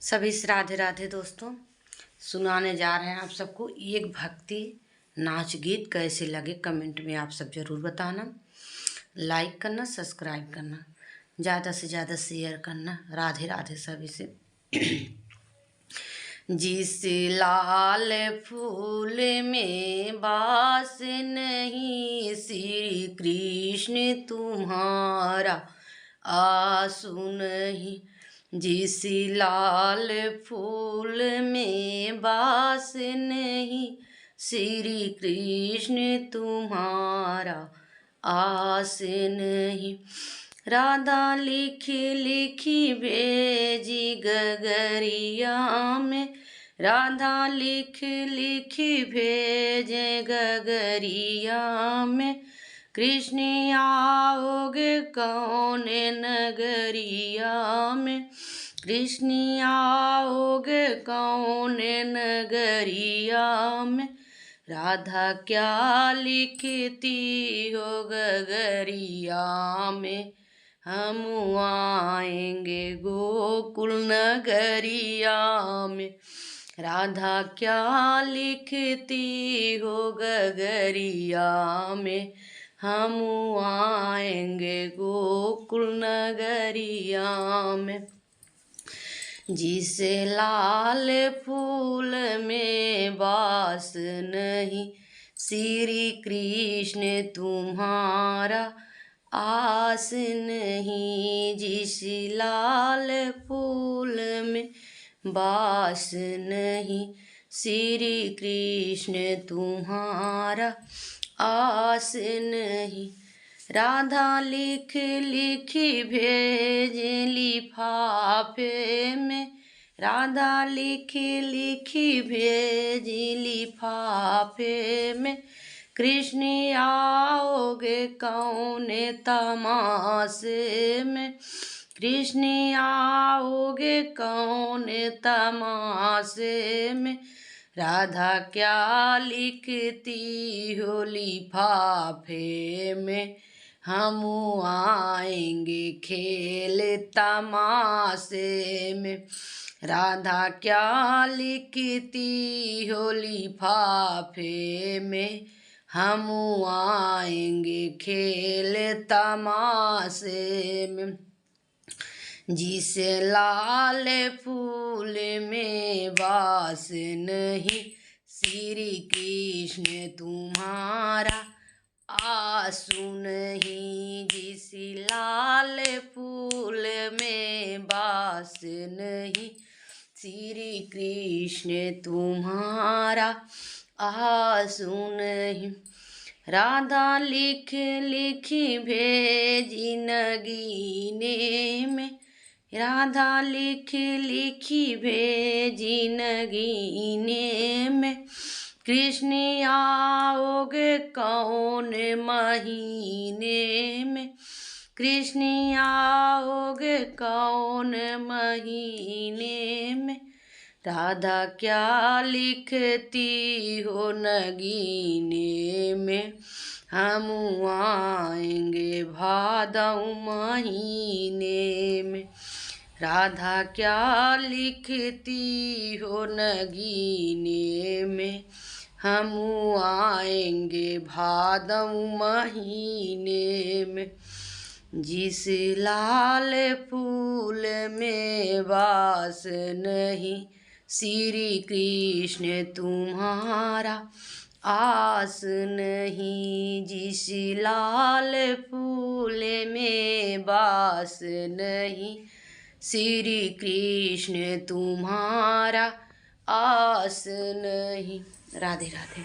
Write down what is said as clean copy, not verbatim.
सभी से राधे राधे दोस्तों। सुनाने जा रहे हैं आप सबको एक भक्ति नाच गीत कैसे लगे, कमेंट में आप सब ज़रूर बताना, लाइक करना, सब्सक्राइब करना, ज़्यादा से ज़्यादा शेयर करना। राधे राधे सभी से। जिस लाल फूल में बास नहीं, श्री कृष्ण तुम्हारा आंसू नहीं। जिस लाल फूल में बास नहीं, श्री कृष्ण तुम्हारा आस नहीं। राधा लिखी लिखी भेजी गगरिया में, राधा लिख लिखी भेजे गगरिया में। कृष्ण आओगे कौन नगरिया में, कृष्ण आओगे कौन नगरिया में। राधा क्या लिखती हो गगरिया में, हम आएंगे गोकुल नगरिया में। राधा क्या लिखती हो गगरिया में, हम आएंगे गोकुल नगरिया में। जिस लाल फूल में बास नहीं, श्री कृष्ण तुम्हारा आस नहीं। जिस लाल फूल में बास नहीं, श्री कृष्ण तुम्हारा आस नहीं। राधा लिख लिखी भेज लिफाफे में, राधा लिख लिखी भेज लिफाफे में। कृष्ण आओगे कौन तमाशे में, कृष्ण आओगे कौन तमाशे में। राधा क्या लिखती हो लिफाफे में, हम आएंगे खेल तमाशे में। राधा क्या लिखती हो लिफाफे में, हम आएंगे खेल तमाशे में। जिस लाल फूल में बास नहीं, श्री कृष्ण तुम्हारा आंसू नहीं। जिस लाल फूल में बास नहीं, श्री कृष्ण तुम्हारा आंसू नहीं। राधा लिख लिखी भेजी नगीने में, राधा लिख लिखी भेजी नगीने में। कृष्ण आओगे कौन महीने में, कृष्ण आओगे कौन महीने में। राधा क्या लिखती हो नगीने में, हम आएंगे भादौ महीने में। राधा क्या लिखती हो नगीने में, हम आएंगे भादौ महीने में। जिस लाल फूल में बास नहीं, श्री कृष्ण तुम्हारा आस नहीं। जिस लाल फूल में बास नहीं, श्री कृष्ण तुम्हारा आस नहीं। राधे राधे।